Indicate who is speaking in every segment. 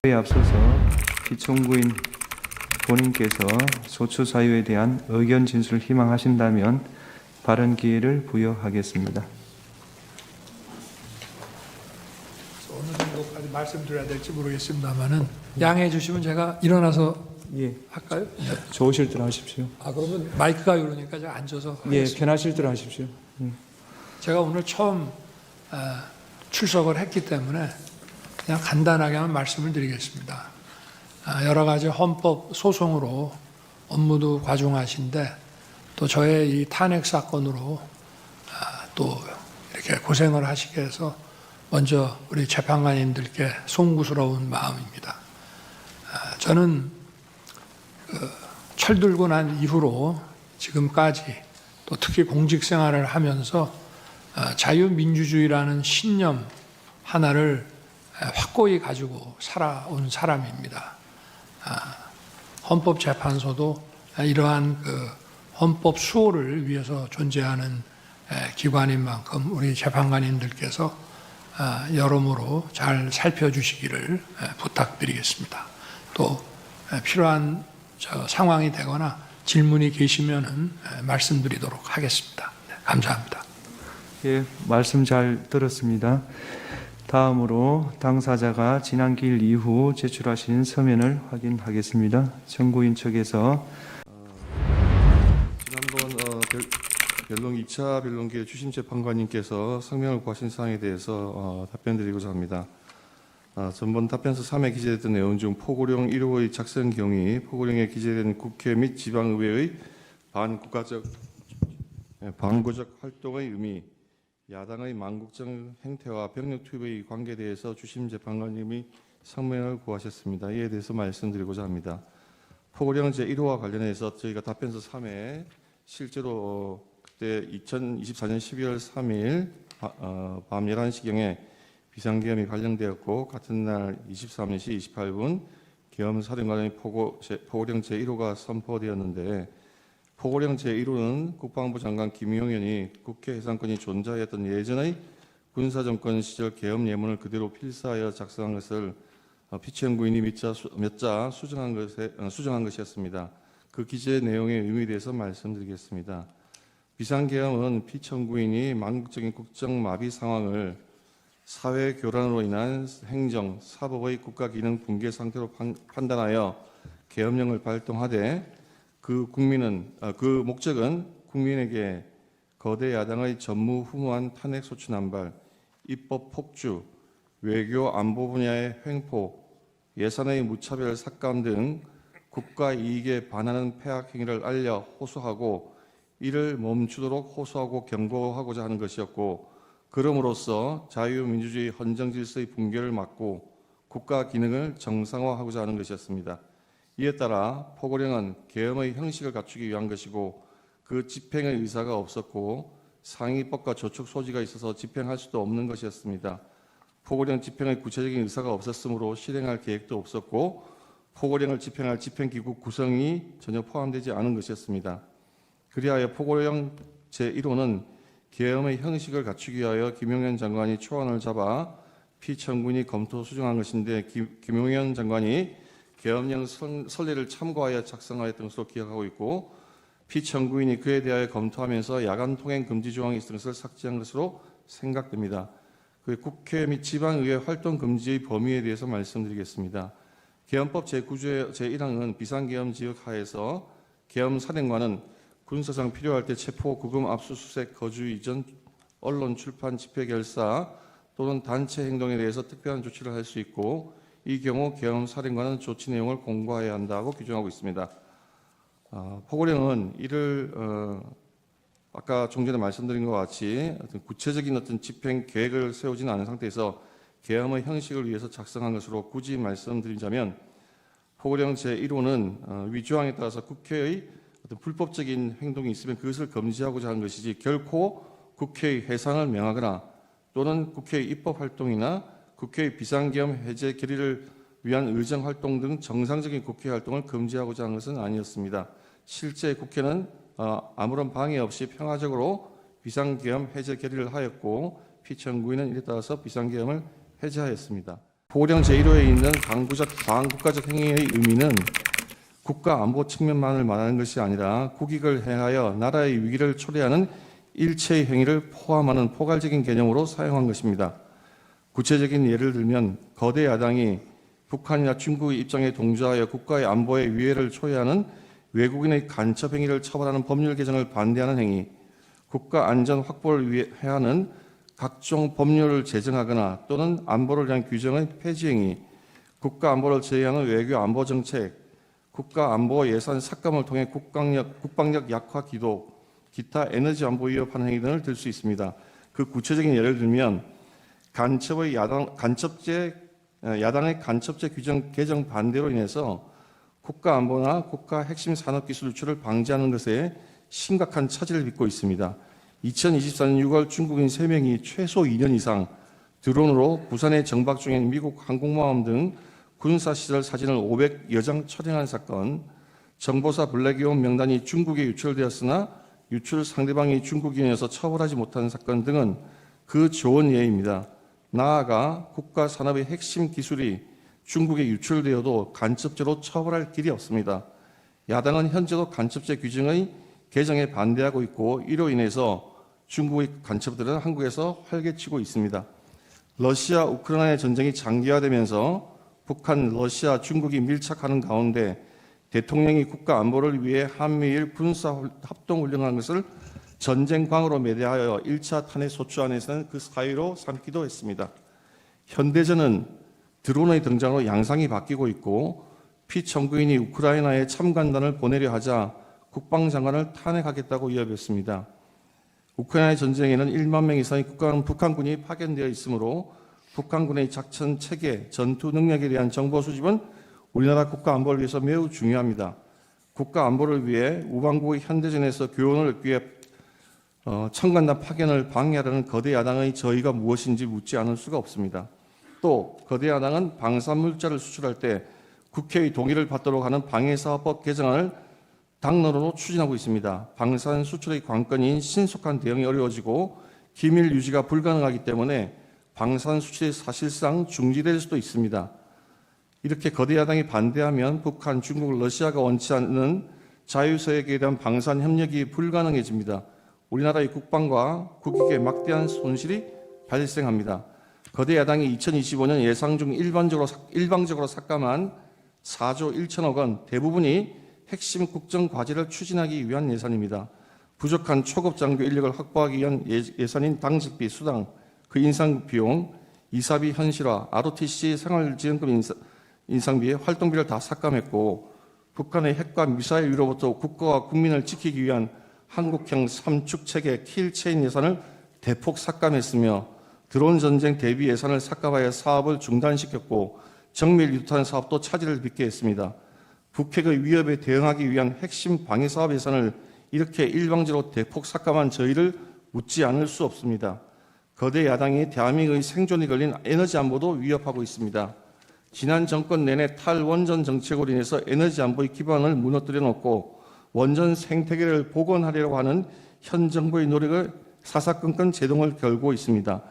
Speaker 1: 에 앞서서 피청구인 본인께서 소추 사유에 대한 의견 진술을 희망하신다면 발언 기회를 부여하겠습니다.
Speaker 2: 어느 정도까지 말씀드려야 될지 모르겠습니다만은 양해해 주시면 제가 일어나서 할까요?
Speaker 1: 좋으실 대로 하십시오.
Speaker 2: 그러면 마이크가 이러니까 제가 앉아서 하겠습니다.
Speaker 1: 편하실 대로 하십시오.
Speaker 2: 제가 오늘 처음 출석을 했기 때문에 그냥 간단하게만 말씀을 드리겠습니다. 여러 가지 헌법 소송으로 업무도 과중하신데 또 저의 이 탄핵 사건으로 또 이렇게 고생을 하시게 해서 먼저 우리 재판관님들께 송구스러운 마음입니다. 저는 철들고 난 이후로 지금까지 또 특히 공직 생활을 하면서 자유민주주의라는 신념 하나를 확고히 가지고 살아온 사람입니다. 헌법재판소도 이러한 헌법 수호를 위해서 존재하는 기관인 만큼 우리 재판관님들께서 여러모로 잘 살펴주시기를 부탁드리겠습니다. 또 필요한 상황이 되거나 질문이 계시면은 말씀드리도록 하겠습니다. 감사합니다.
Speaker 1: 말씀 잘 들었습니다. 다음으로 당사자가 지난 기일 이후 제출하신 서면을 확인하겠습니다. 청구인 측에서
Speaker 3: 지난번 변론 2차 변론기에 주심 재판관님께서 성명을 구하신 사항에 대해서 답변드리고자 합니다. 전번 답변서 3에 기재됐던 내용 중 포고령 1호의 작성 경위, 포고령에 기재된 국회 및 지방의회의 반구적 활동의 의미, 야당의 망국적 행태와 병력 투입의 관계에 대해서 주심 재판관님이 성명을 구하셨습니다. 이에 대해서 말씀드리고자 합니다. 포고령 제1호와 관련해서 저희가 답변서 3에 실제로 그때 2024년 12월 3일 밤 11시경에 비상계엄이 발령되었고 같은 날 23시 28분 계엄사령관의 포고령 제1호가 선포되었는데 포고령 제1호는 국방부 장관 김용현이 국회 해산권이 존재하였던 예전의 군사정권 시절 계엄 예문을 그대로 필사하여 작성한 것을 피청구인이 몇 자 수정한 것이었습니다. 그 기재 내용의 의미에 대해서 말씀드리겠습니다. 비상계엄은 피청구인이 망국적인 국정마비 상황을 사회 교란으로 인한 행정, 사법의 국가 기능 붕괴 상태로 판단하여 계엄령을 발동하되 그 목적은 국민에게 거대 야당의 전무후무한 탄핵 소추 남발, 입법 폭주, 외교 안보 분야의 횡포, 예산의 무차별 삭감 등 국가 이익에 반하는 폐악 행위를 알려 호소하고 이를 멈추도록 호소하고 경고하고자 하는 것이었고, 그럼으로써 자유민주주의 헌정 질서의 붕괴를 막고 국가 기능을 정상화하고자 하는 것이었습니다. 이에 따라 포고령은 계엄의 형식을 갖추기 위한 것이고 그 집행의 의사가 없었고 상위법과 저촉 소지가 있어서 집행할 수도 없는 것이었습니다. 포고령 집행의 구체적인 의사가 없었으므로 실행할 계획도 없었고 포고령을 집행할 집행기구 구성이 전혀 포함되지 않은 것이었습니다. 그리하여 포고령 제1호는 계엄의 형식을 갖추기 위하여 김용현 장관이 초안을 잡아 피청구인이 검토 수정한 것인데 김용현 장관이 계엄령 선례를 참고하여 작성하였던 것으로 기억하고 있고 피청구인이 그에 대하여 검토하면서 야간 통행 금지 조항이 있었던 것을 삭제한 것으로 생각됩니다. 국회 및 지방의회 활동 금지의 범위에 대해서 말씀드리겠습니다. 계엄법 제9조 제1항은 비상계엄 지역 하에서 계엄 사령관은 군사상 필요할 때 체포, 구금, 압수수색, 거주 이전, 언론, 출판, 집회, 결사 또는 단체 행동에 대해서 특별한 조치를 할 수 있고 이 경우 계엄 사령관은 조치 내용을 공고해야 한다고 규정하고 있습니다. 포고령은 이를 아까 좀 전에 말씀드린 것 같이 구체적인 집행 계획을 세우지는 않은 상태에서 계엄의 형식을 위해서 작성한 것으로 굳이 말씀드리자면 포고령 제1호는 위조항에 따라서 국회의 불법적인 행동이 있으면 그것을 금지하고자 하는 것이지 결코 국회의 해산을 명하거나 또는 국회의 입법활동이나 국회의 비상계엄 해제 결의를 위한 의정활동 등 정상적인 국회 활동을 금지하고자 하는 것은 아니었습니다. 실제 국회는 아무런 방해 없이 평화적으로 비상계엄 해제 결의를 하였고 피청구인은 이에 따라서 비상계엄을 해제하였습니다. 포고령 제1호에 있는 반국가적 행위의 의미는 국가 안보 측면만을 말하는 것이 아니라 국익을 행하여 나라의 위기를 초래하는 일체의 행위를 포함하는 포괄적인 개념으로 사용한 것입니다. 구체적인 예를 들면 거대 야당이 북한이나 중국의 입장에 동조하여 국가의 안보에 위해를 초래하는 외국인의 간첩 행위를 처벌하는 법률 개정을 반대하는 행위, 국가 안전 확보를 위해 하는 각종 법률을 제정하거나 또는 안보를 위한 규정의 폐지 행위, 국가 안보를 제외하는 외교 안보 정책, 국가 안보 예산 삭감을 통해 국방력 약화 기도, 기타 에너지 안보 위협하는 행위 등을 들 수 있습니다. 그 구체적인 예를 들면 야당의 간첩죄 규정 개정 반대로 인해서 국가 안보나 국가 핵심 산업 기술 유출을 방지하는 것에 심각한 차질을 빚고 있습니다. 2024년 6월 중국인 3명이 최소 2년 이상 드론으로 부산에 정박 중인 미국 항공모함 등 군사시설 사진을 500여 장 촬영한 사건, 정보사 블랙이온 명단이 중국에 유출되었으나 유출 상대방이 중국인이어서 처벌하지 못한 사건 등은 그 좋은 예입니다. 나아가 국가 산업의 핵심 기술이 중국에 유출되어도 간첩죄로 처벌할 길이 없습니다. 야당은 현재도 간첩죄 규정의 개정에 반대하고 있고 이로 인해서 중국의 간첩들은 한국에서 활개치고 있습니다. 러시아 우크라이나 전쟁이 장기화되면서 북한, 러시아, 중국이 밀착하는 가운데 대통령이 국가 안보를 위해 한미일 군사 합동훈련한 것을 전쟁광으로 매대하여 1차 탄핵 소추안에서는 그 사유로 삼기도 했습니다. 현대전은 드론의 등장으로 양상이 바뀌고 있고 피청구인이 우크라이나에 참관단을 보내려 하자 국방장관을 탄핵하겠다고 위협했습니다. 우크라이나 전쟁에는 1만 명 이상의 북한군이 파견되어 있으므로 북한군의 작전 체계, 전투 능력에 대한 정보 수집은 우리나라 국가 안보를 위해서 매우 중요합니다. 국가 안보를 위해 우방국의 현대전에서 교훈을 얻기 위해 청관단 파견을 방해하려는 거대 야당의 저의가 무엇인지 묻지 않을 수가 없습니다. 또 거대 야당은 방산물자를 수출할 때 국회의 동의를 받도록 하는 방해사업법 개정안을 당론으로 추진하고 있습니다. 방산 수출의 관건인 신속한 대응이 어려워지고 기밀 유지가 불가능하기 때문에 방산 수출이 사실상 중지될 수도 있습니다. 이렇게 거대 야당이 반대하면 북한, 중국, 러시아가 원치 않는 자유서약에 대한 방산 협력이 불가능해집니다. 우리나라의 국방과 국익에 막대한 손실이 발생합니다. 거대 야당이 2025년 예상 중 일방적으로 삭감한 4조 1천억 원 대부분이 핵심 국정 과제를 추진하기 위한 예산입니다. 부족한 초급 장교 인력을 확보하기 위한 예산인 당직비, 수당, 그 인상 비용, 이사비 현실화, ROTC 생활지원금 인상비의 활동비를 다 삭감했고 북한의 핵과 미사일 위로부터 국가와 국민을 지키기 위한 한국형 삼축체계 킬체인 예산을 대폭 삭감했으며 드론 전쟁 대비 예산을 삭감하여 사업을 중단시켰고 정밀 유탄 사업도 차질을 빚게 했습니다. 북핵의 위협에 대응하기 위한 핵심 방위사업 예산을 이렇게 일방적으로 대폭 삭감한 저희를 묻지 않을 수 없습니다. 거대 야당이 대한민국의 생존이 걸린 에너지 안보도 위협하고 있습니다. 지난 정권 내내 탈원전 정책으로 인해서 에너지 안보의 기반을 무너뜨려 놓고 원전 생태계를 복원하려고 하는 현 정부의 노력을 사사건건 제동을 걸고 있습니다.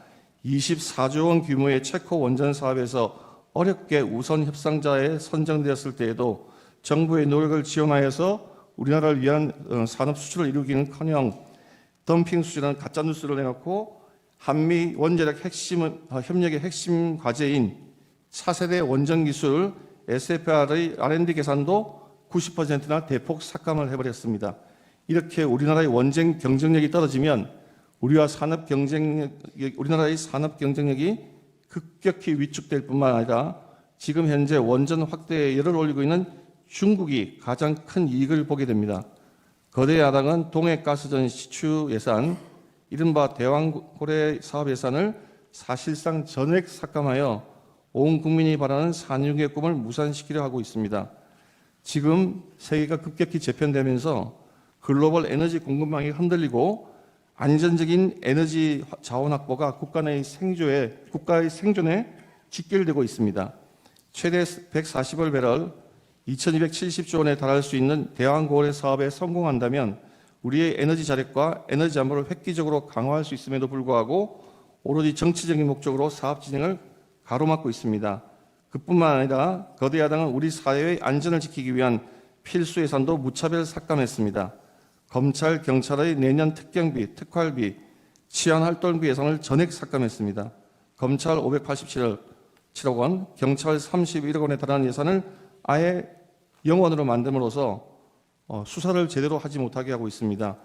Speaker 3: 24조 원 규모의 체코 원전 사업에서 어렵게 우선 협상자에 선정되었을 때에도 정부의 노력을 지원하여서 우리나라를 위한 산업 수출을 이루기는커녕 덤핑 수준이라는 가짜 뉴스를 내놓고 한미 원자력 협력의 핵심 과제인 차세대 원전 기술 SFR의 R&D 계산도 90%나 대폭 삭감을 해버렸습니다. 이렇게 우리나라의 원전 경쟁력이 떨어지면 우리나라의 산업 경쟁력이 급격히 위축될 뿐만 아니라 지금 현재 원전 확대에 열을 올리고 있는 중국이 가장 큰 이익을 보게 됩니다. 거대 야당은 동해가스전 시추 예산, 이른바 대왕고래 사업 예산을 사실상 전액 삭감하여 온 국민이 바라는 산유의 꿈을 무산시키려 하고 있습니다. 지금 세계가 급격히 재편되면서 글로벌 에너지 공급망이 흔들리고 안전적인 에너지 자원 확보가 국가의 생존에 직결되고 있습니다. 최대 140억 배럴 2270조 원에 달할 수 있는 대왕고래 사업에 성공한다면 우리의 에너지 자력과 에너지 안보를 획기적으로 강화할 수 있음에도 불구하고 오로지 정치적인 목적으로 사업 진행을 가로막고 있습니다. 그뿐만 아니라 거대 야당은 우리 사회의 안전을 지키기 위한 필수 예산도 무차별 삭감했습니다. 검찰, 경찰의 내년 특경비, 특활비, 치안활동비 예산을 전액 삭감했습니다. 검찰 587억 원, 경찰 31억 원에 달하는 예산을 아예 영원으로 만듦으로써 수사를 제대로 하지 못하게 하고 있습니다.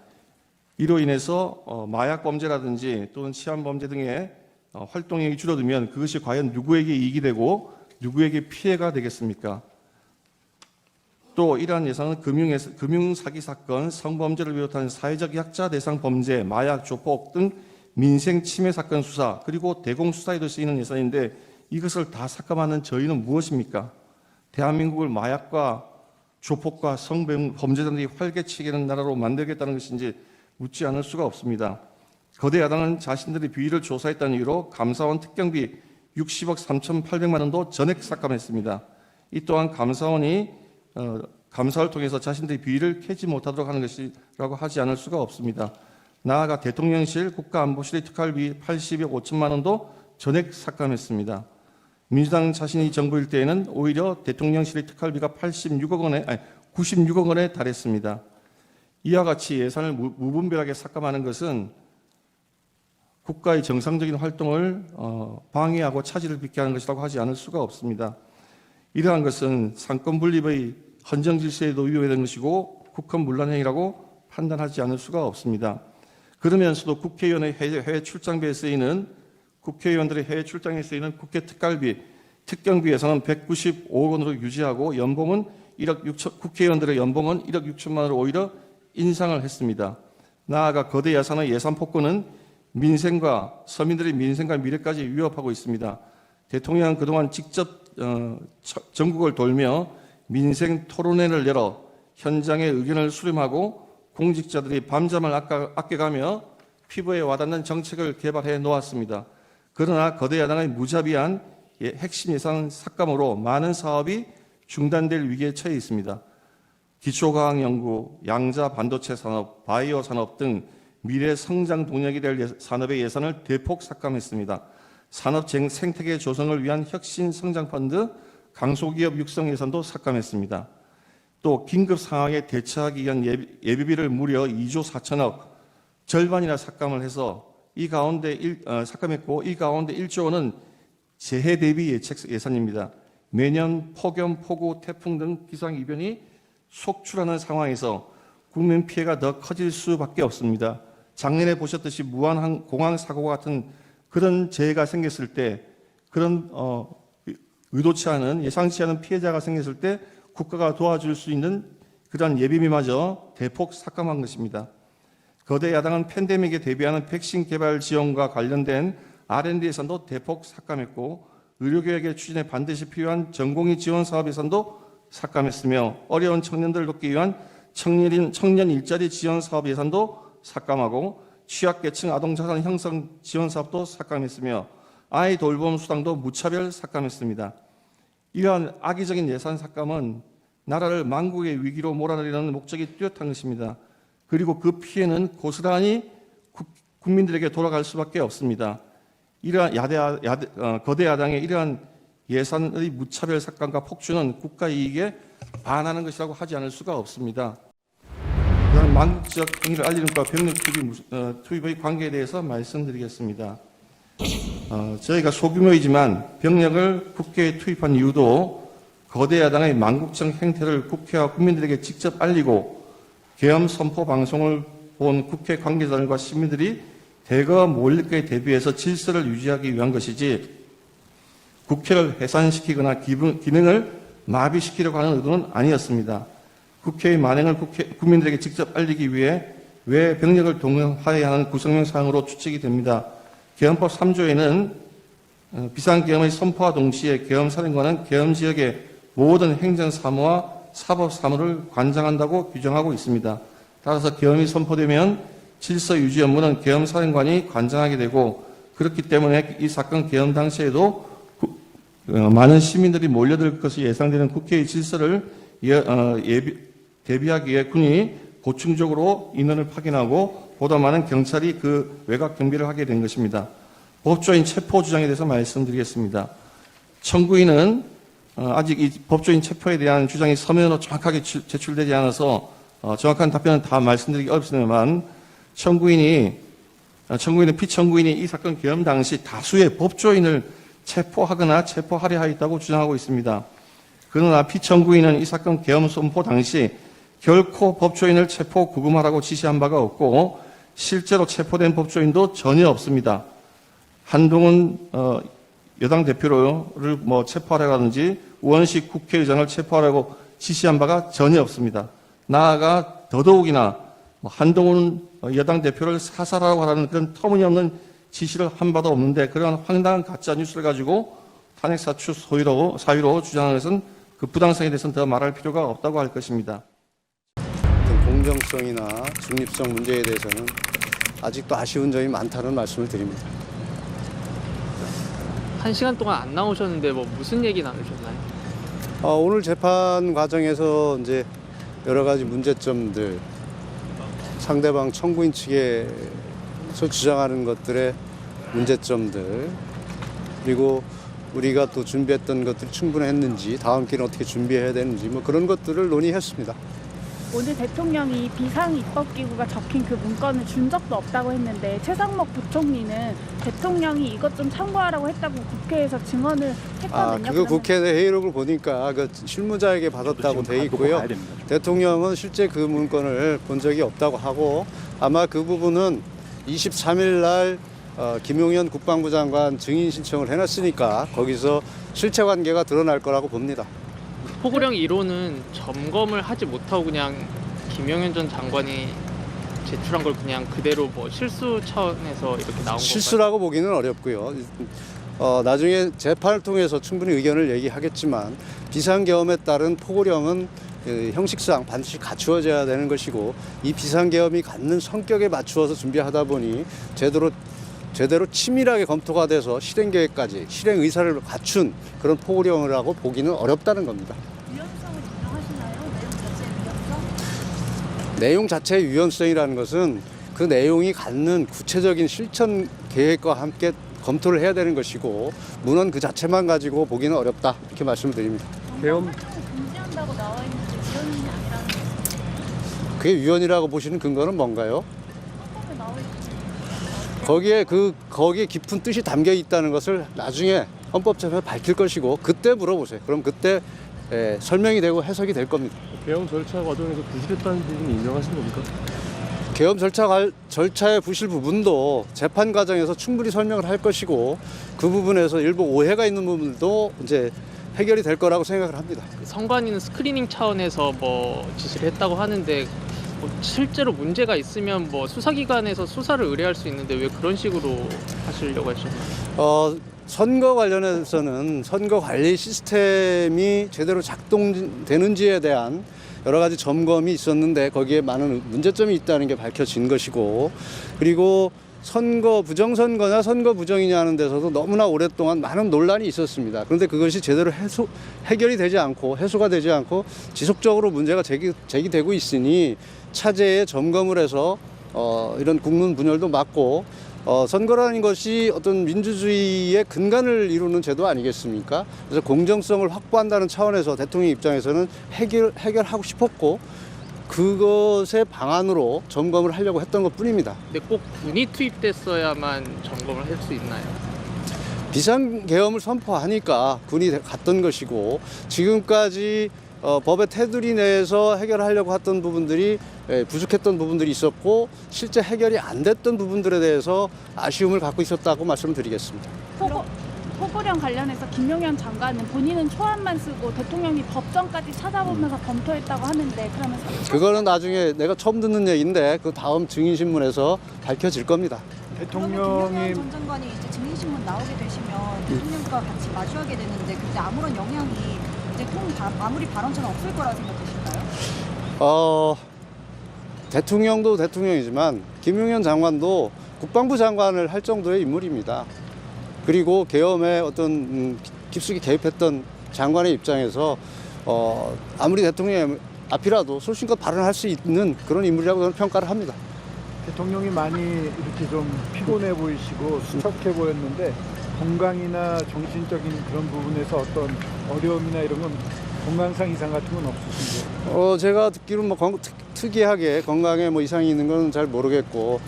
Speaker 3: 이로 인해서 마약 범죄라든지 또는 치안 범죄 등의 활동이 줄어들면 그것이 과연 누구에게 이익이 되고 누구에게 피해가 되겠습니까? 또 이러한 예산은 금융사기 사건, 성범죄를 비롯한 사회적 약자 대상 범죄, 마약, 조폭 등 민생 침해 사건 수사 그리고 대공수사에도 쓰이는 예산인데 이것을 다 삭감하는 저희는 무엇입니까? 대한민국을 마약과 조폭과 성범죄자들이 활개치기는 나라로 만들겠다는 것인지 묻지 않을 수가 없습니다. 거대 야당은 자신들의 비위를 조사했다는 이유로 감사원 특경비 60억 3,800만 원도 전액 삭감했습니다. 이 또한 감사원이 감사를 통해서 자신들의 비위를 캐지 못하도록 하는 것이라고 하지 않을 수가 없습니다. 나아가 대통령실, 국가안보실의 특활비 80억 5천만 원도 전액 삭감했습니다. 민주당 자신이 정부일 때에는 오히려 대통령실의 특활비가 96억 원에 달했습니다. 이와 같이 예산을 무분별하게 삭감하는 것은 국가의 정상적인 활동을 방해하고 차질을 빚게 하는 것이라고 하지 않을 수가 없습니다. 이러한 것은 상권 분립의 헌정 질서에도 위배되는 것이고 국헌문란 행위라고 판단하지 않을 수가 없습니다. 그러면서도 국회의원의 해외 출장비에 쓰이는 국회의원들의 해외 출장에 쓰이는 국회 특갈비, 특경비 예산은 195억 원으로 유지하고 연봉은 1억 6천, 국회의원들의 연봉은 1억 6천만 원으로 오히려 인상을 했습니다. 나아가 거대 예산의 예산 폭군은 민생과 서민들의 민생과 미래까지 위협하고 있습니다. 대통령은 그동안 직접 전국을 돌며 민생 토론회를 열어 현장의 의견을 수렴하고 공직자들이 밤잠을 아껴가며 피부에 와닿는 정책을 개발해 놓았습니다. 그러나 거대 야당의 무자비한 핵심 예산 삭감으로 많은 사업이 중단될 위기에 처해 있습니다. 기초과학연구, 양자 반도체 산업, 바이오 산업 등 미래 성장 동력이 될 산업의 예산을 대폭 삭감했습니다. 산업 생태계 조성을 위한 혁신 성장 펀드, 강소기업 육성 예산도 삭감했습니다. 또 긴급 상황에 대처하기 위한 예비비를 무려 2조 4천억, 절반이나 삭감을 해서 삭감했고 이 가운데 1조 원은 재해 대비 예산입니다. 매년 폭염, 폭우, 태풍 등 기상이변이 속출하는 상황에서 국민 피해가 더 커질 수밖에 없습니다. 작년에 보셨듯이 무한 공항 사고 같은 그런 재해가 생겼을 때 그런 의도치 않은 예상치 않은 피해자가 생겼을 때 국가가 도와줄 수 있는 그러한 예비비마저 대폭 삭감한 것입니다. 거대 야당은 팬데믹에 대비하는 백신 개발 지원과 관련된 R&D 예산도 대폭 삭감했고 의료개혁의 추진에 반드시 필요한 전공의 지원 사업 예산도 삭감했으며 어려운 청년들을 돕기 위한 청년 일자리 지원 사업 예산도 삭감하고 취약계층 아동자산 형성 지원 사업도 삭감했으며 아이 돌봄 수당도 무차별 삭감했습니다. 이러한 악의적인 예산 삭감은 나라를 망국의 위기로 몰아내려는 목적이 뚜렷한 것입니다. 그리고 그 피해는 고스란히 국민들에게 돌아갈 수밖에 없습니다. 이러한 거대 야당의 이러한 예산의 무차별 삭감과 폭주는 국가 이익에 반하는 것이라고 하지 않을 수가 없습니다. 그다음 망국적 행위를 알리는 것과 병력 투입의 관계에 대해서 말씀드리겠습니다. 저희가 소규모이지만 병력을 국회에 투입한 이유도 거대 야당의 망국적 행태를 국회와 국민들에게 직접 알리고 계엄 선포 방송을 본 국회 관계자들과 시민들이 대거 몰릴 것에 대비해서 질서를 유지하기 위한 것이지 국회를 해산시키거나 기능을 마비시키려고 하는 의도는 아니었습니다. 국회의 만행을 국민들에게 직접 알리기 위해 외 병력을 동원하여야 하는 구성명 사항으로 추측이 됩니다. 계엄법 3조에는 비상계엄의 선포와 동시에 계엄사령관은 계엄지역의 모든 행정사무와 사법사무를 관장한다고 규정하고 있습니다. 따라서 계엄이 선포되면 질서 유지 업무는 계엄사령관이 관장하게 되고 그렇기 때문에 이 사건 계엄 당시에도 많은 시민들이 몰려들 것이 예상되는 국회의 질서를 대비하기 위해 군이 보충적으로 인원을 파견하고 보다 많은 경찰이 그 외곽 경비를 하게 된 것입니다. 법조인 체포 주장에 대해서 말씀드리겠습니다. 청구인은 아직 이 법조인 체포에 대한 주장이 서면으로 정확하게 제출되지 않아서 정확한 답변은 다 말씀드리기 어렵습니다만 피청구인이 이 사건 계엄 당시 다수의 법조인을 체포하거나 체포하려 하였다고 주장하고 있습니다. 그러나 피청구인은 이 사건 계엄 선포 당시 결코 법조인을 체포 구금하라고 지시한 바가 없고 실제로 체포된 법조인도 전혀 없습니다. 한동훈 여당 대표를 체포하라든지 우원식 국회의장을 체포하라고 지시한 바가 전혀 없습니다. 나아가 더더욱이나 한동훈 여당 대표를 사살하라고 하라는 그런 터무니없는 지시를 한 바도 없는데 그러한 황당한 가짜 뉴스를 가지고 탄핵 사유 사유로 주장하는 것은 그 부당성에 대해서는 더 말할 필요가 없다고 할 것입니다.
Speaker 4: 공정성이나 중립성 문제에 대해서는 아직도 아쉬운 점이 많다는 말씀을 드립니다.
Speaker 5: 1시간 동안 안 나오셨는데 뭐 무슨 얘기 나누셨나요?
Speaker 4: 오늘 재판 과정에서 이제 여러 가지 문제점들, 상대방 청구인 측에서 주장하는 것들의 문제점들, 그리고 우리가 또 준비했던 것들이 충분했는지, 다음 기회는 어떻게 준비해야 되는지 뭐 그런 것들을 논의했습니다.
Speaker 6: 오늘 대통령이 비상입법기구가 적힌 그 문건을 준 적도 없다고 했는데 최상목 부총리는 대통령이 이것 좀 참고하라고 했다고 국회에서 증언을 했거든요.
Speaker 4: 그거 국회 회의록을 보니까 그 실무자에게 받았다고 돼 있고요. 대통령은 실제 그 문건을 본 적이 없다고 하고 아마 그 부분은 23일 날 김용현 국방부 장관 증인 신청을 해놨으니까 거기서 실체 관계가 드러날 거라고 봅니다.
Speaker 5: 포고령 1호는 점검을 하지 못하고 그냥 김용현 전 장관이 제출한 걸 그냥 그대로 뭐 실수 차원에서 이렇게 나온 건가요?
Speaker 4: 실수라고 보기는 어렵고요. 나중에 재판을 통해서 충분히 의견을 얘기하겠지만 비상계엄에 따른 포고령은 형식상 반드시 갖추어져야 되는 것이고 이 비상계엄이 갖는 성격에 맞추어서 준비하다 보니 제대로 치밀하게 검토가 돼서 실행 계획까지 실행 의사를 갖춘 그런 포고령이라고 보기는 어렵다는 겁니다.
Speaker 6: 유연성을 인정하시나요? 내용 자체의 유연성?
Speaker 4: 내용 자체의 유연성이라는 것은 그 내용이 갖는 구체적인 실천 계획과 함께 검토를 해야 되는 것이고 문헌 그 자체만 가지고 보기는 어렵다 이렇게 말씀을 드립니다.
Speaker 6: 계엄 금지한다고 나와 있는데 유연이 아니라는 거예요.
Speaker 4: 그게 유연이라고 보시는 근거는 뭔가요?
Speaker 6: 헌법에 나와 있는
Speaker 4: 거기에 깊은 뜻이 담겨 있다는 것을 나중에 헌법재판에 밝힐 것이고 그때 물어보세요. 그럼 그때 설명이 되고 해석이 될 겁니다.
Speaker 7: 계엄 절차 과정에서 부실했다는 부분이 인정하시는 겁니까?
Speaker 4: 계엄 절차의 부실 부분도 재판 과정에서 충분히 설명을 할 것이고 그 부분에서 일부 오해가 있는 부분도 이제 해결이 될 거라고 생각을 합니다.
Speaker 5: 선관위는 스크리닝 차원에서 뭐 지시를 했다고 하는데 뭐 실제로 문제가 있으면 뭐 수사기관에서 수사를 의뢰할 수 있는데 왜 그런 식으로 하시려고 하셨나요?
Speaker 4: 선거 관련해서는 선거 관리 시스템이 제대로 작동되는지에 대한 여러 가지 점검이 있었는데 거기에 많은 문제점이 있다는 게 밝혀진 것이고 그리고 선거 부정선거냐 선거 부정이냐 하는 데서도 너무나 오랫동안 많은 논란이 있었습니다. 그런데 그것이 제대로 해결이 되지 않고 해소가 되지 않고 지속적으로 문제가 제기되고 있으니 차제에 점검을 해서 이런 국론 분열도 막고 선거라는 것이 어떤 민주주의의 근간을 이루는 제도 아니겠습니까? 그래서 공정성을 확보한다는 차원에서 대통령 입장에서는 해결하고 싶었고 그것의 방안으로 점검을 하려고 했던 것뿐입니다.
Speaker 5: 근데 꼭 군이 투입됐어야만 점검을 할 수 있나요?
Speaker 4: 비상계엄을 선포하니까 군이 갔던 것이고 지금까지 법의 테두리 내에서 해결하려고 했던 부분들이 부족했던 부분들이 있었고 실제 해결이 안 됐던 부분들에 대해서 아쉬움을 갖고 있었다고 말씀드리겠습니다.
Speaker 6: 포고령 관련해서 김용현 장관은 본인은 초안만 쓰고 대통령이 법정까지 찾아보면서 검토했다고 하는데 그러면
Speaker 4: 그거는 나중에 내가 처음 듣는 얘기인데 그 다음 증인신문에서 밝혀질 겁니다.
Speaker 8: 김용현 전 장관이 이제 증인신문 나오게 되시면 대통령과 같이 마주하게 되는데 그때 아무런 영향이 이제 아무리 발언처럼 없을 거라고 생각하실까요?
Speaker 4: 대통령도 대통령이지만 김용현 장관도 국방부 장관을 할 정도의 인물입니다. 그리고 계엄에 어떤 깊숙이 개입했던 장관의 입장에서 아무리 대통령의 앞이라도 소신껏 발언할 수 있는 그런 인물이라고 저는 평가를 합니다.
Speaker 9: 대통령이 많이 이렇게 좀 피곤해 보이시고 수척해 보였는데 건강이나 정신적인 그런 부분에서 어떤 어려움이나 이런 건 건강상 이상 같은 건 없으신가요?
Speaker 4: 제가 듣기로는 뭐 특이하게 건강에 뭐 이상이 있는 건 잘 모르겠고,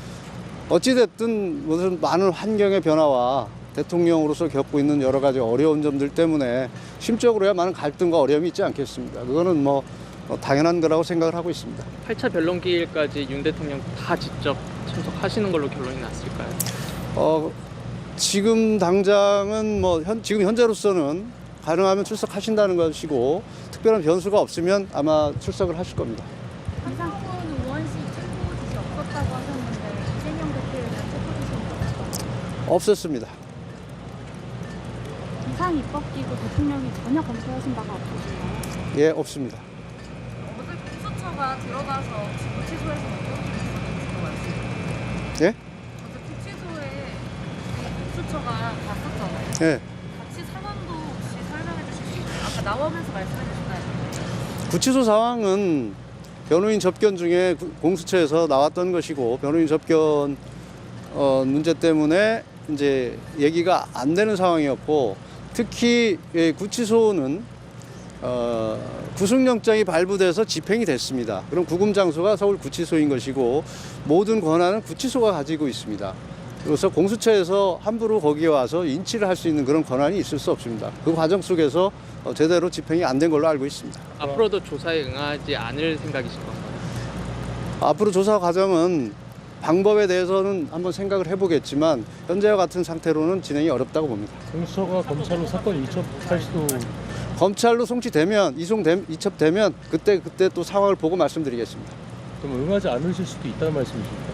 Speaker 4: 어찌됐든 무슨 많은 환경의 변화와 대통령으로서 겪고 있는 여러 가지 어려운 점들 때문에 심적으로야 많은 갈등과 어려움이 있지 않겠습니까? 그거는 뭐 당연한 거라고 생각을 하고 있습니다.
Speaker 5: 8차 변론기일까지 윤 대통령 다 직접 참석하시는 걸로 결론이 났을까요?
Speaker 4: 지금 당장은 지금 현재로서는 가능하면 출석하신다는 것이고, 특별한 변수가 없으면 아마 출석을 하실 겁니다.
Speaker 6: 이상훈 의원실 체포 지시 없었다고 하셨는데 이재명 대표에 대한 체포 지시는
Speaker 4: 없었습니다.
Speaker 6: 비상 입법기구 대통령이 전혀 검토하신 바가 없으신가요?
Speaker 4: 예, 없습니다.
Speaker 8: 어제 구수처가 들어가서 구치소에서 어떤 일이 있었는지 말씀.
Speaker 4: 예?
Speaker 8: 어제 구치소에 구수처가 갔었잖아요.
Speaker 4: 예.
Speaker 8: 같이 상황도 혹시 설명해 주실 수 있나요? 아까 나오면서 말씀해 주셨나요?
Speaker 4: 구치소 상황은 변호인 접견 중에 공수처에서 나왔던 것이고, 변호인 접견 문제 때문에 이제 얘기가 안 되는 상황이었고, 특히 구치소는 구속영장이 발부돼서 집행이 됐습니다. 그럼 구금 장소가 서울 구치소인 것이고, 모든 권한은 구치소가 가지고 있습니다. 그래서 공수처에서 함부로 거기에 와서 인치를 할 수 있는 그런 권한이 있을 수 없습니다. 그 과정 속에서 제대로 집행이 안 된 걸로 알고 있습니다.
Speaker 5: 앞으로도 조사에 응하지 않을 생각이신 건가요?
Speaker 4: 앞으로 조사 과정은 방법에 대해서는 한번 생각을 해보겠지만, 현재와 같은 상태로는 진행이 어렵다고 봅니다.
Speaker 7: 공수처가 검찰로 사건 이첩할 수도
Speaker 4: 검찰로 송치되면, 이첩되면 그때 또 상황을 보고 말씀드리겠습니다.
Speaker 7: 그럼 응하지 않으실 수도 있다는 말씀이십니까?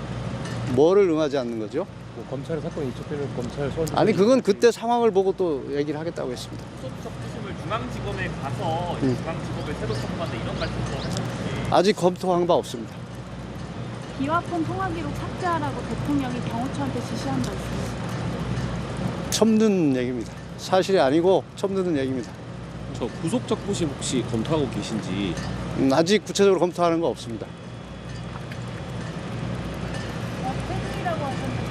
Speaker 4: 뭐를 응하지 않는 거죠?
Speaker 7: 뭐 검찰에 사건 이첩되면 검찰 소환.
Speaker 4: 아니, 그건 그때 상황을 보고 또 얘기를 하겠다고 했습니다.
Speaker 10: 소속팀을 중앙지검에 가서 중앙지검을 새로 선포한다 이런 말씀도 하셨는지.
Speaker 4: 아직 검토한 바 없습니다.
Speaker 6: 비화폰 통화 기록 삭제하라고 대통령이 경호처한테 지시한 바 있습니다.
Speaker 4: 처음 듣는 얘기입니다. 사실이 아니고 처음 듣는 얘기입니다.
Speaker 11: 저 구속 적부심 혹시 검토하고 계신지.
Speaker 4: 아직 구체적으로 검토하는 거 없습니다.
Speaker 6: 퇴근이라고 하셨는데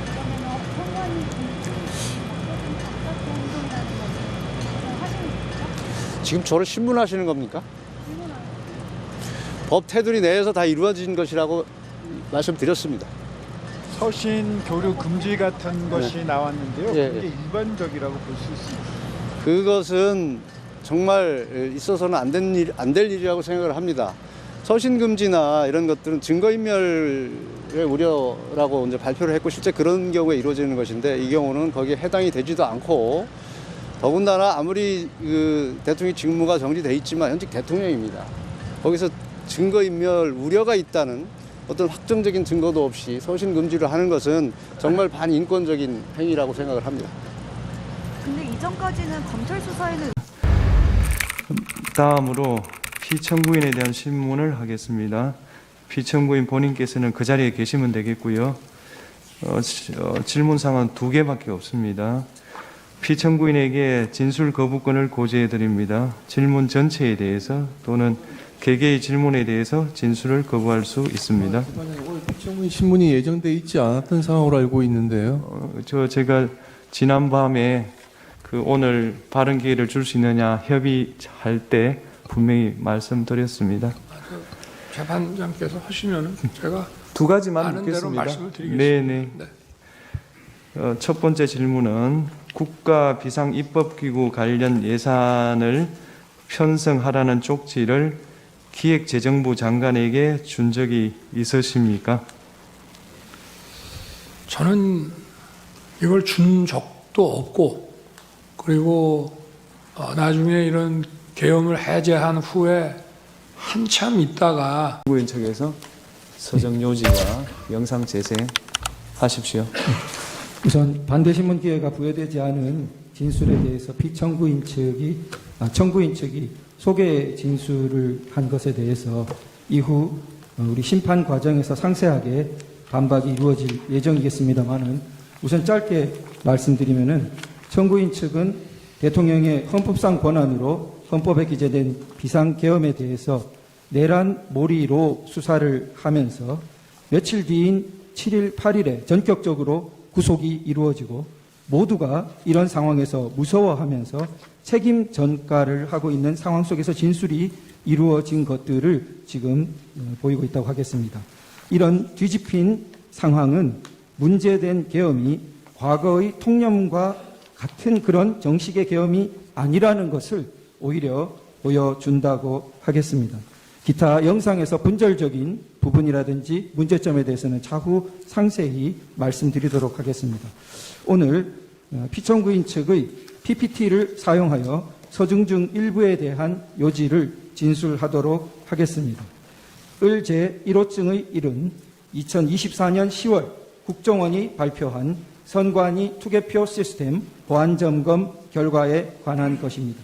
Speaker 6: 그러면 통관이 바깥의 행동이라는 것을 하시는 겁니까?
Speaker 4: 지금 저를 신문하시는 겁니까? 법 테두리 내에서 다 이루어진 것이라고 말씀드렸습니다.
Speaker 9: 서신 교류 금지 같은 것이 나왔는데요.
Speaker 4: 예,
Speaker 9: 그게
Speaker 4: 예.
Speaker 9: 일반적이라고 볼 수 있습니다.
Speaker 4: 그것은 정말 있어서는 안 될 일이라고 생각을 합니다. 서신 금지나 이런 것들은 증거인멸의 우려라고 이제 발표를 했고, 실제 그런 경우에 이루어지는 것인데, 이 경우는 거기에 해당이 되지도 않고, 더군다나 아무리 그 대통령 직무가 정지돼 있지만 현직 대통령입니다. 거기서 증거인멸 우려가 있다는 어떤 확정적인 증거도 없이 서신 금지를 하는 것은 정말 반인권적인 행위라고 생각을 합니다.
Speaker 8: 근데 이전까지는 검찰 수사에는
Speaker 1: 다음으로 피청구인에 대한 신문을 하겠습니다. 피청구인 본인께서는 그 자리에 계시면 되겠고요. 질문사항은 2개밖에 없습니다. 피청구인에게 진술 거부권을 고지해 드립니다. 질문 전체에 대해서 또는 개개의 질문에 대해서 진술을 거부할 수 있습니다.
Speaker 12: 오늘 피청구인 신문이 예정돼 있지 않았던 상황으로 알고 있는데요.
Speaker 1: 제가 지난밤에 오늘 발언 기회를 줄 수 있느냐 협의할 때 분명히 말씀드렸습니다.
Speaker 2: 재판장께서 하시면 제가
Speaker 1: 2가지만
Speaker 2: 아는 대로
Speaker 1: 묻겠습니다.
Speaker 2: 말씀을 드리겠습니다.
Speaker 1: 네네. 첫 번째 질문은 국가 비상 입법기구 관련 예산을 편성하라는 쪽지를 기획재정부 장관에게 준 적이 있으십니까?
Speaker 2: 저는 이걸 준 적도 없고, 그리고 나중에 이런 계엄을 해제한 후에 한참 있다가
Speaker 1: 정부인 측에서 서정 요지와 영상 재생하십시오.
Speaker 13: 우선 반대신문 기회가 부여되지 않은 진술에 대해서 피청구인 측이 소개 진술을 한 것에 대해서 이후 우리 심판 과정에서 상세하게 반박이 이루어질 예정이겠습니다만은, 우선 짧게 말씀드리면은 청구인 측은 대통령의 헌법상 권한으로 헌법에 기재된 비상계엄에 대해서 내란몰이로 수사를 하면서 며칠 뒤인 7일, 8일에 전격적으로 구속이 이루어지고, 모두가 이런 상황에서 무서워하면서 책임 전가를 하고 있는 상황 속에서 진술이 이루어진 것들을 지금 보이고 있다고 하겠습니다. 이런 뒤집힌 상황은 문제된 계엄이 과거의 통념과 같은 그런 정식의 계엄이 아니라는 것을 오히려 보여준다고 하겠습니다. 기타 영상에서 분절적인 부분이라든지 문제점에 대해서는 차후 상세히 말씀드리도록 하겠습니다. 오늘 피청구인 측의 PPT를 사용하여 서중 중 일부에 대한 요지를 진술하도록 하겠습니다. 을 제1호증의 1은 2024년 10월 국정원이 발표한 선관위 투개표 시스템 보안점검 결과에 관한 것입니다.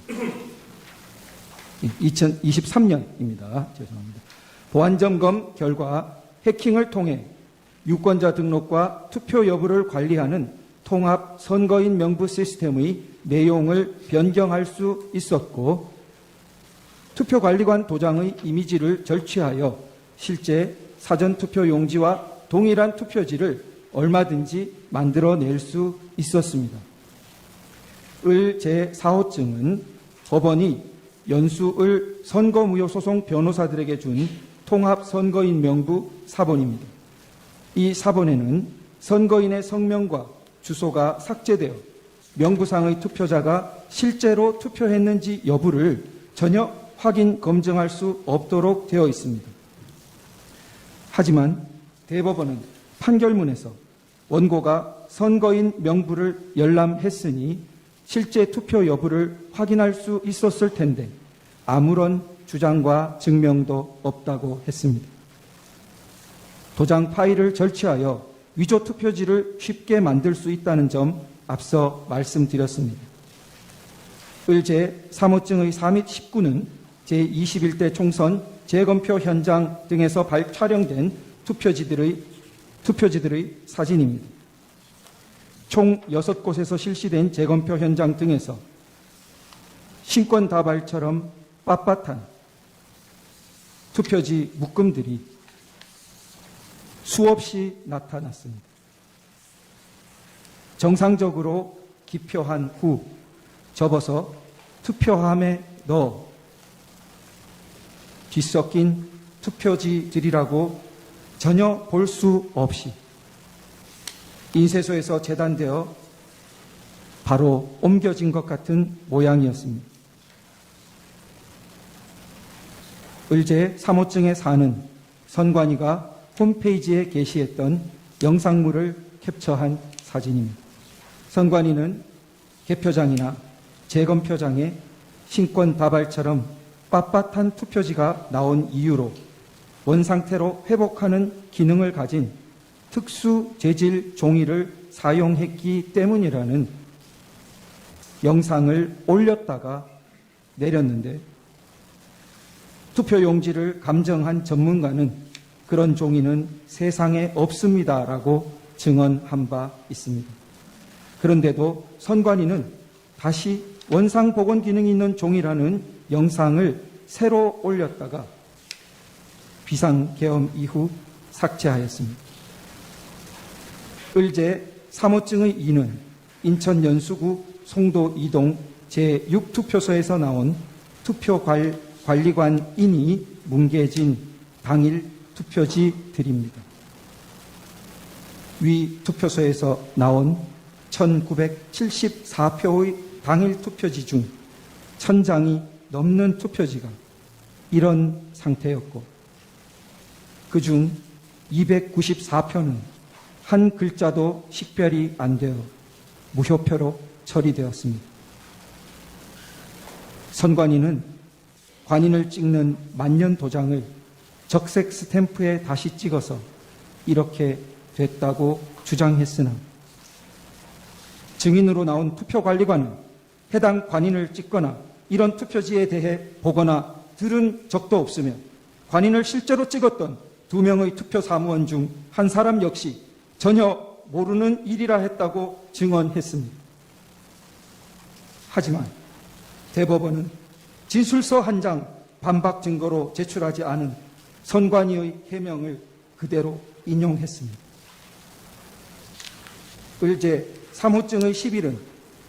Speaker 13: 2023년입니다. 죄송합니다. 보안점검 결과 해킹을 통해 유권자 등록과 투표 여부를 관리하는 통합 선거인 명부 시스템의 내용을 변경할 수 있었고 투표관리관 도장의 이미지를 절취하여 실제 사전투표 용지와 동일한 투표지를 얼마든지 만들어낼 수 있었습니다. 을 제4호증은 법원이 연수을 선거무효소송 변호사들에게 준 통합선거인 명부 사본입니다. 이 사본에는 선거인의 성명과 주소가 삭제되어 명부상의 투표자가 실제로 투표했는지 여부를 전혀 확인, 검증할 수 없도록 되어 있습니다. 하지만 대법원은 판결문에서 원고가 선거인 명부를 열람했으니 실제 투표 여부를 확인할 수 있었을 텐데 아무런 주장과 증명도 없다고 했습니다. 도장 파일을 절취하여 위조 투표지를 쉽게 만들 수 있다는 점 앞서 말씀드렸습니다. 을 제3호증의 4 및 19는 제21대 총선 재검표 현장 등에서 촬영된 투표지들의 사진입니다. 총 6곳에서 실시된 재검표 현장 등에서 신권 다발처럼 빳빳한 투표지 묶음들이 수없이 나타났습니다. 정상적으로 기표한 후 접어서 투표함에 넣어 뒤섞인 투표지들이라고 전혀 볼 수 없이 인쇄소에서 재단되어 바로 옮겨진 것 같은 모양이었습니다. 을제 3호증의 4는 선관위가 홈페이지에 게시했던 영상물을 캡처한 사진입니다. 선관위는 개표장이나 재검표장에 신권 다발처럼 빳빳한 투표지가 나온 이유로 원상태로 회복하는 기능을 가진 특수 재질 종이를 사용했기 때문이라는 영상을 올렸다가 내렸는데 투표용지를 감정한 전문가는 그런 종이는 세상에 없습니다라고 증언한 바 있습니다. 그런데도 선관위는 다시 원상 복원 기능이 있는 종이라는 영상을 새로 올렸다가 비상계엄 이후 삭제하였습니다. 을제 3호증의 2는 인천 연수구 송도 2동 제6투표소에서 나온 투표관리관인이 뭉개진 당일 투표지들입니다. 위 투표소에서 나온 1974표의 당일 투표지 중 1000장이 넘는 투표지가 이런 상태였고 그중 294표는 한 글자도 식별이 안 되어 무효표로 처리되었습니다. 선관위는 관인을 찍는 만년 도장을 적색 스탬프에 다시 찍어서 이렇게 됐다고 주장했으나 증인으로 나온 투표관리관은 해당 관인을 찍거나 이런 투표지에 대해 보거나 들은 적도 없으며 관인을 실제로 찍었던 2명의 투표 사무원 중 한 사람 역시 전혀 모르는 일이라 했다고 증언했습니다. 하지만 대법원은 진술서 한 장 반박 증거로 제출하지 않은 선관위의 해명을 그대로 인용했습니다. 을제 3호증의 10일은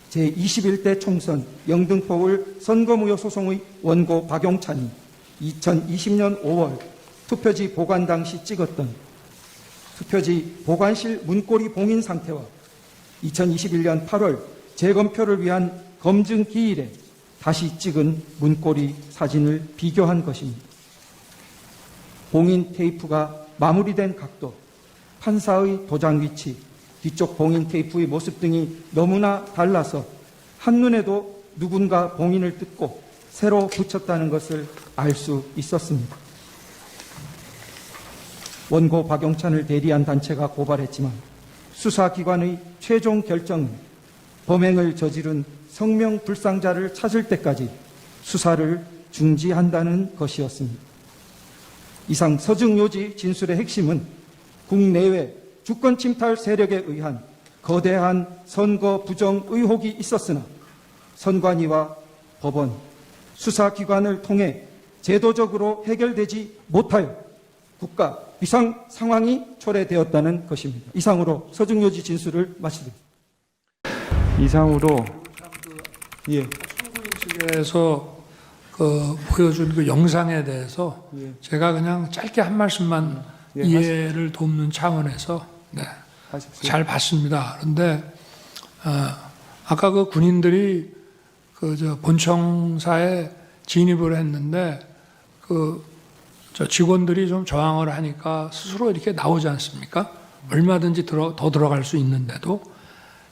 Speaker 13: 제21대 총선 영등포울 선거무효소송의 원고 박용찬이 2020년 5월 투표지 보관 당시 찍었던 투표지 보관실 문고리 봉인 상태와 2021년 8월 재검표를 위한 검증 기일에 다시 찍은 문고리 사진을 비교한 것입니다. 봉인 테이프가 마무리된 각도, 판사의 도장 위치, 뒤쪽 봉인 테이프의 모습 등이 너무나 달라서 한눈에도 누군가 봉인을 뜯고 새로 붙였다는 것을 알 수 있었습니다. 원고 박용찬을 대리한 단체가 고발했지만 수사기관의 최종 결정은 범행을 저지른 성명불상자를 찾을 때까지 수사를 중지한다는 것이었습니다. 이상 서증요지 진술의 핵심은 국내외 주권 침탈 세력에 의한 거대한 선거 부정 의혹이 있었으나 선관위와 법원, 수사기관을 통해 제도적으로 해결되지 못하여 국가 비상 상황이 초래되었다는 것입니다. 이상으로 서증요지 진술을 마치겠습니다.
Speaker 1: 이상으로
Speaker 2: 예. 측에서 보여준 그 영상에 대해서 제가 그냥 짧게 한 말씀만 이해를 돕는 차원에서 잘 봤습니다. 그런데 아까 그 군인들이 본청사에 진입을 했는데 저 직원들이 좀 저항을 하니까 스스로 이렇게 나오지 않습니까? 얼마든지 더 들어갈 수 있는데도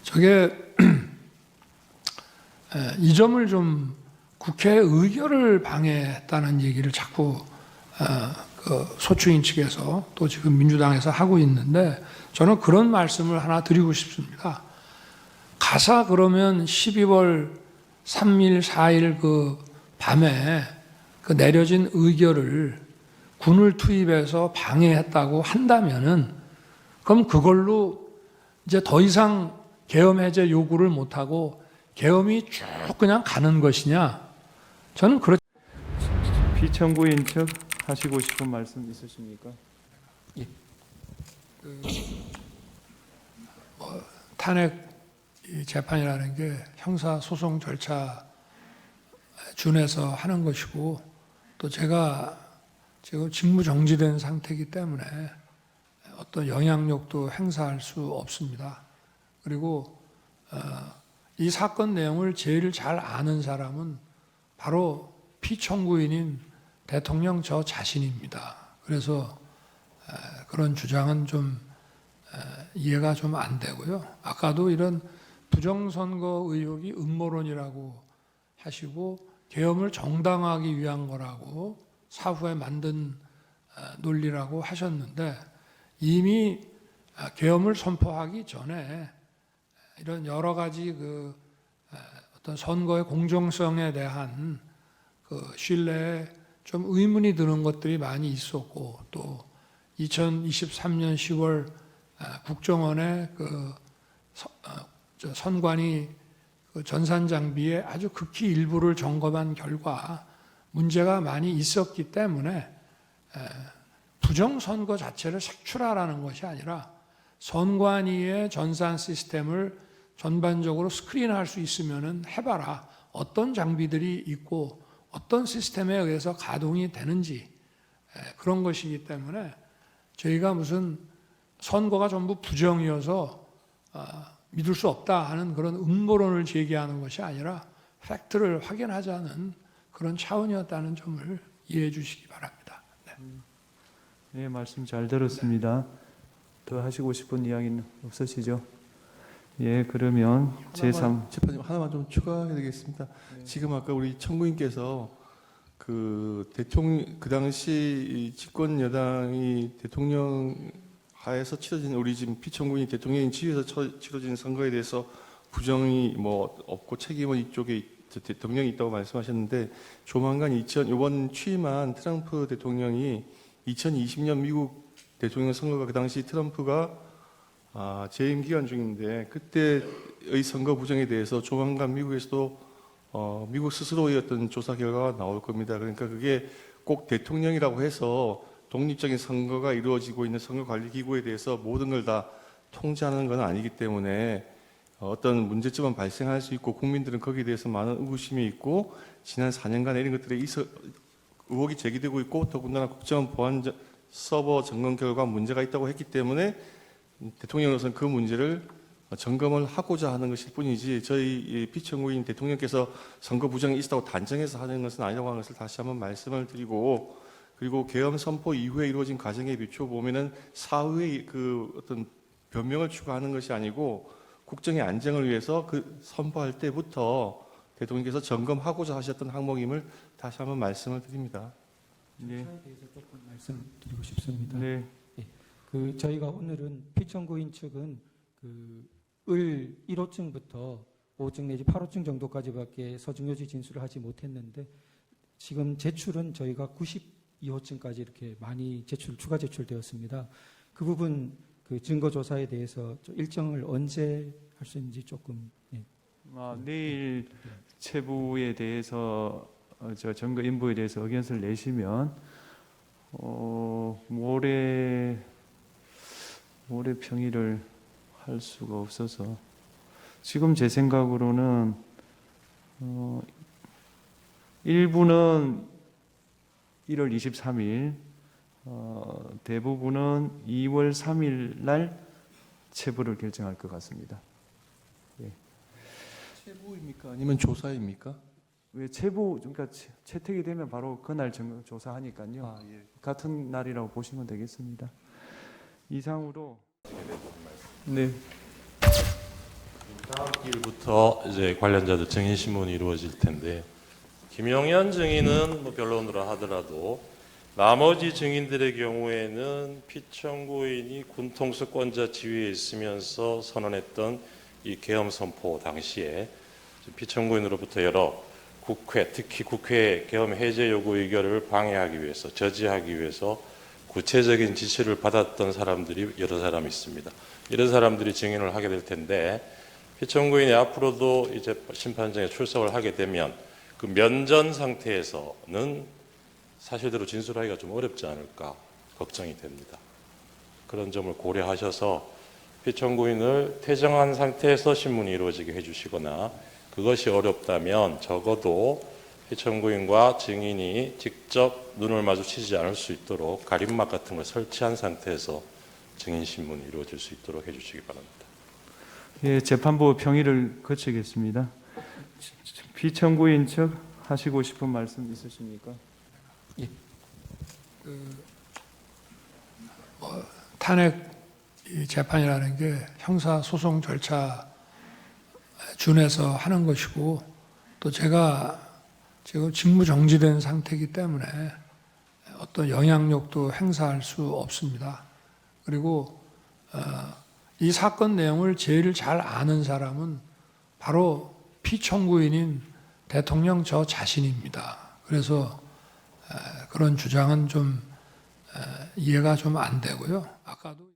Speaker 2: 저게 이 점을 좀 국회 의결을 방해했다는 얘기를 자꾸 소추인 측에서 또 지금 민주당에서 하고 있는데 저는 그런 말씀을 하나 드리고 싶습니다. 가사 그러면 12월 3일, 4일 그 밤에 그 내려진 의결을 군을 투입해서 방해했다고 한다면은 그럼 그걸로 이제 더 이상 계엄 해제 요구를 못하고 계엄이 쭉 그냥 가는 것이냐? 저는 그렇지.
Speaker 1: 피청구인 측 하시고 싶은 말씀 있으십니까?
Speaker 2: 예. 탄핵 재판이라는 게 형사 소송 절차 준해서 하는 것이고 또 제가 지금 직무 정지된 상태이기 때문에 어떤 영향력도 행사할 수 없습니다. 그리고 이 사건 내용을 제일 잘 아는 사람은 바로 피청구인인 대통령 저 자신입니다. 그래서 그런 주장은 좀 이해가 좀 안 되고요. 아까도 이런 부정선거 의혹이 음모론이라고 하시고 계엄을 정당화하기 위한 거라고 사후에 만든 논리라고 하셨는데 이미 계엄을 선포하기 전에 이런 여러 가지 어떤 선거의 공정성에 대한 신뢰에 좀 의문이 드는 것들이 많이 있었고 또 2023년 10월 국정원의 선관위 전산 장비의 아주 극히 일부를 점검한 결과 문제가 많이 있었기 때문에 부정선거 자체를 색출하라는 것이 아니라 선관위의 전산 시스템을 전반적으로 스크린할 수 있으면 해봐라. 어떤 장비들이 있고 어떤 시스템에 의해서 가동이 되는지 그런 것이기 때문에 저희가 무슨 선거가 전부 부정이어서 믿을 수 없다 하는 그런 음모론을 제기하는 것이 아니라 팩트를 확인하자는 그런 차원이었다는 점을 이해해 주시기 바랍니다.
Speaker 1: 네, 말씀 잘 들었습니다. 더 하시고 싶은 이야기는 없으시죠? 예, 그러면 제3
Speaker 3: 재판님 하나만 좀 추가해야 되겠습니다. 지금 아까 우리 청구인께서 그 당시 집권 여당이 대통령 하에서 치러진 우리 지금 피청구인이 대통령이 지휘해서 치러진 선거에 대해서 부정이 없고 책임은 이쪽에 대통령이 있다고 말씀하셨는데 조만간 이번 취임한 트럼프 대통령이 2020년 미국 대통령 선거가 그 당시 트럼프가 재임 기간 중인데 그때의 선거 부정에 대해서 조만간 미국에서도 미국 스스로의 어떤 조사 결과가 나올 겁니다. 그러니까 그게 꼭 대통령이라고 해서 독립적인 선거가 이루어지고 있는 선거관리기구에 대해서 모든 걸 다 통제하는 건 아니기 때문에 어떤 문제점은 발생할 수 있고 국민들은 거기에 대해서 많은 의구심이 있고 지난 4년간 이런 것들에 의혹이 제기되고 있고 더군다나 국정원 보안 서버 점검 결과 문제가 있다고 했기 때문에 대통령으로서는 그 문제를 점검을 하고자 하는 것일 뿐이지 저희 피청구인 대통령께서 선거 부정이 있었다고 단정해서 하는 것은 아니라고 하는 것을 다시 한번 말씀을 드리고 그리고 계엄 선포 이후에 이루어진 과정에 비춰보면은 사후의 그 어떤 변명을 추구하는 것이 아니고 국정의 안정을 위해서 그 선포할 때부터 대통령께서 점검하고자 하셨던 항목임을 다시 한번 말씀을 드립니다.
Speaker 1: 네.
Speaker 13: 대해서 조금 말씀드리고 싶습니다.
Speaker 1: 네.
Speaker 13: 그 저희가 오늘은 피청구인 측은 을 1호증부터 5호증 내지 8호증 정도까지밖에 서중요지 진술을 하지 못했는데 지금 제출은 저희가 92호증까지 이렇게 많이 추가 제출되었습니다. 그 부분 그 증거 조사에 대해서 일정을 언제 할 수 있는지 조금.
Speaker 1: 내일 체부에 대해서 저 증거 인부에 대해서 의견서를 내시면 모레 평일을 할 수가 없어서 지금 제 생각으로는 일부는 1월 23일, 대부분은 2월 3일 날 체부를 결정할 것 같습니다.
Speaker 3: 체부입니까? 아니면 조사입니까?
Speaker 1: 왜 체부 그러니까 채택이 되면 바로 그날 조사하니까요. 같은 날이라고 보시면 되겠습니다. 이상으로 네.
Speaker 14: 다음 일부터 이제 관련자들 증인 신문이 이루어질 텐데 김영현 증인은 뭐 변론으로 하더라도 나머지 증인들의 경우에는 피청구인이 군통수권자 지위에 있으면서 선언했던 이 계엄 선포 당시에 피청구인으로부터 여러 국회, 특히 국회 계엄 해제 요구 의결을 방해하기 위해서, 저지하기 위해서 구체적인 지시를 받았던 사람들이 여러 사람 있습니다. 이런 사람들이 증인을 하게 될 텐데 피청구인이 앞으로도 이제 심판정에 출석을 하게 되면 그 면전 상태에서는 사실대로 진술하기가 좀 어렵지 않을까 걱정이 됩니다. 그런 점을 고려하셔서 피청구인을 퇴정한 상태에서 신문이 이루어지게 해주시거나 그것이 어렵다면 적어도 피청구인과 증인이 직접 눈을 마주치지 않을 수 있도록 가림막 같은 걸 설치한 상태에서 증인 신문이 이루어질 수 있도록 해주시기 바랍니다.
Speaker 1: 예, 재판부 평의를 거치겠습니다. 피청구인 측 하시고 싶은 말씀 있으십니까?
Speaker 2: 예. 탄핵 재판이라는 게 형사 소송 절차 준해서 하는 것이고 또 제가 지금 직무 정지된 상태이기 때문에 어떤 영향력도 행사할 수 없습니다. 그리고 이 사건 내용을 제일 잘 아는 사람은 바로 피청구인인 대통령 저 자신입니다. 그래서 그런 주장은 좀 이해가 좀 안 되고요. 아까도